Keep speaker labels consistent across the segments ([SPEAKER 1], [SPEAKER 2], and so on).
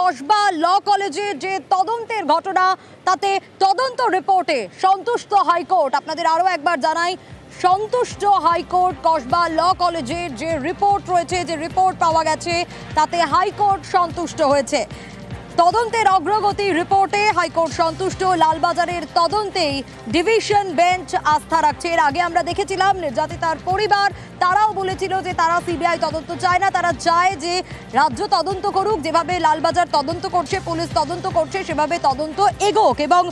[SPEAKER 1] কসবা ল কলেজের যে তদন্তের ঘটনা, তাতে তদন্ত রিপোর্টে সন্তুষ্ট হাইকোর্ট। আপনাদের আরো একবার জানাই, সন্তুষ্ট হাইকোর্ট। কসবা ল কলেজের যে রিপোর্ট রয়েছে, যে রিপোর্ট পাওয়া গেছে, তাতে হাইকোর্ট সন্তুষ্ট হয়েছে। তদন্তের অগ্রগতি রিপোর্টে হাইকোর্ট সন্তুষ্ট। লালবাজারের তদন্তেই ডিভিশন বেঞ্চ আস্থা রাখছে। এর আগে আমরা দেখেছিলাম নির্যাতিতার পরিবার, তারাও বলেছিল যে তারা সিবিআই তদন্ত চায় না, তারা চায় যে রাজ্য তদন্ত করুক। যেভাবে লালবাজার তদন্ত করছে, পুলিশ তদন্ত করছে, সেভাবে তদন্ত এগোক এবং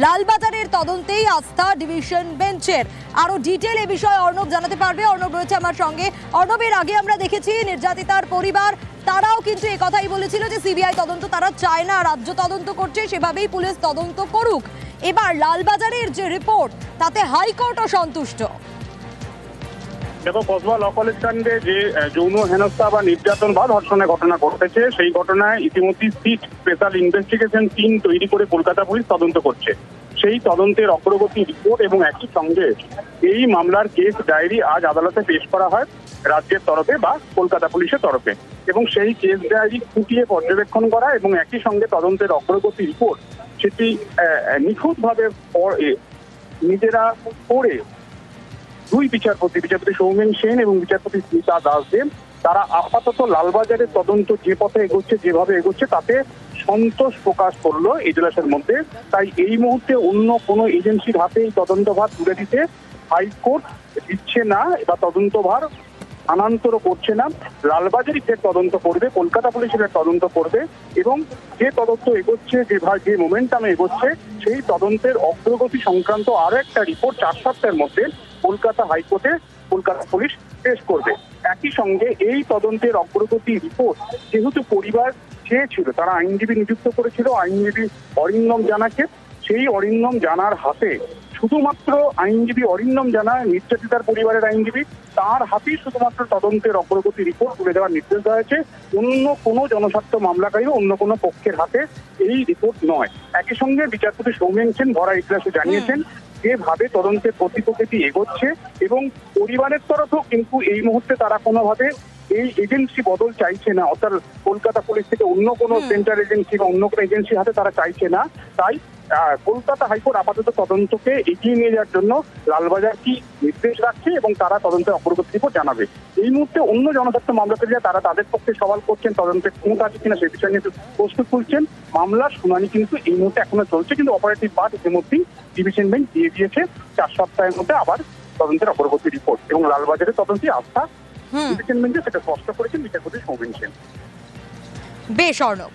[SPEAKER 1] লালবাজারের তদন্তেই আস্থা ডিভিশন বেঞ্চের। আরো ডিটেল এ বিষয়ে অর্ণব জানাতে পারবে। অর্ণব রয়েছে আমার সঙ্গে। অর্ণবের আগে আমরা দেখেছি নির্যাতিতার পরিবার, তারাও কিন্তু এই কথাই বলেছিল যে সিবিআই তদন্ত তারা চায় না, রাজ্য তদন্ত করছে, সেভাবেই পুলিশ তদন্ত করুক। এবার লালবাজারের যে রিপোর্ট, তাতে হাইকোর্টও সন্তুষ্ট।
[SPEAKER 2] দেখো, কসবা ল কলেজ কাণ্ডে যে যৌন হেনস্থা বা নির্যাতন বা ধর্ষণের ঘটনা ঘটেছে, সেই ঘটনায় ইতিমধ্যে স্পেশাল ইনভেস্টিগেশন টিম তৈরি করে কলকাতা পুলিশ তদন্ত করছে। সেই তদন্তের অগ্রগতি রিপোর্ট এবং একই সঙ্গে এই মামলার কেস ডায়েরি আজ আদালতে পেশ করা হয় রাজ্যের তরফে বা কলকাতা পুলিশের তরফে, এবং সেই কেস ডায়েরি খুঁটিয়ে পর্যবেক্ষণ করা এবং একই সঙ্গে তদন্তের অগ্রগতি রিপোর্ট সেটি নিখুঁতভাবে নিজেরা পড়ে দুই বিচারপতি সৌমেন সেন এবং বিচারপতি স্মিতা দাসদেব, তারা আপাতত লালবাজারের তদন্ত যে পথে এগোচ্ছে, যেভাবে এগোচ্ছে, তাতে সন্তোষ প্রকাশ করলো এজলাসের মধ্যে। তাই এই মুহূর্তে অন্য কোনো এজেন্সির হাতে এই তদন্তভার তুলে দিতে হাইকোর্ট দিচ্ছে না বা তদন্তভার স্থানান্তর করছে না। লালবাজারই ফের তদন্ত করবে, কলকাতা পুলিশের তদন্ত করবে এবং যে তদন্ত এগোচ্ছে, যে মোমেন্টামে এগোচ্ছে, সেই তদন্তের অগ্রগতি সংক্রান্ত আরো একটা রিপোর্ট 4 সপ্তাহের মধ্যে কলকাতা হাইকোর্টে কলকাতা পুলিশ পেশ করবে। একই সঙ্গে এই তদন্তের অগ্রগতি রিপোর্ট যেহেতু পরিবার চেয়েছিল, তারা আইনজীবী নিযুক্ত করেছিল, আইনজীবী অরিন্দম জানাকে, সেই অরিন্দম জানার হাতে, শুধুমাত্র আইনজীবী অরিন্দম জানা, নির্যাতিতার পরিবারের আইনজীবী, তার হাতেই শুধুমাত্র তদন্তের অগ্রগতি রিপোর্ট তুলে দেওয়ার নির্দেশ দেওয়া হয়েছে। অন্য কোনো জনস্বার্থ মামলাকারী অন্য কোনো পক্ষের হাতে এই রিপোর্ট নয়। একই সঙ্গে বিচারপতি সৌমেন সেন ভরা ইজলাসে জানিয়েছেন যেভাবে তদন্তের প্রতিপক্ষটি এগোচ্ছে এবং পরিবারের তরফেও কিন্তু এই মুহূর্তে তারা কোনোভাবে এই এজেন্সি বদল চাইছে না, অর্থাৎ কলকাতা পুলিশ থেকে অন্য কোনো সেন্ট্রাল এজেন্সি বা অন্য কোনো এজেন্সির হাতে তারা চাইছে না। তাই কলকাতা হাইকোর্ট আপাতত তদন্তকে এগিয়ে নিয়ে যাওয়ার জন্য লালবাজার কি নির্দেশ রাখছে এবং তারা তদন্তের অগ্রগতি রিপোর্ট জানাবে। এই মুহূর্তে অন্য জনস্বার্থ মামলাকারীরা তারা তাদের পক্ষে সওয়াল করছেন, তদন্তের ক্ষমতা আছে কিনা সেই বিষয় নিয়ে প্রস্তুত করছেন। মামলার শুনানি কিন্তু এই মুহূর্তে এখনো চলছে, কিন্তু অপারেটিভ পার্ট ইতিমধ্যেই ডিভিশন বেঞ্চ দিয়ে দিয়েছে 4 সপ্তাহের মধ্যে আবার তদন্তের অগ্রগতি রিপোর্ট এবং লালবাজারের তদন্তে আস্থা ডিভিশন বেঞ্চে সেটা স্পষ্ট করেছেন বিচারপতি সৌমেন সেন।
[SPEAKER 1] বেশ অর্ণব।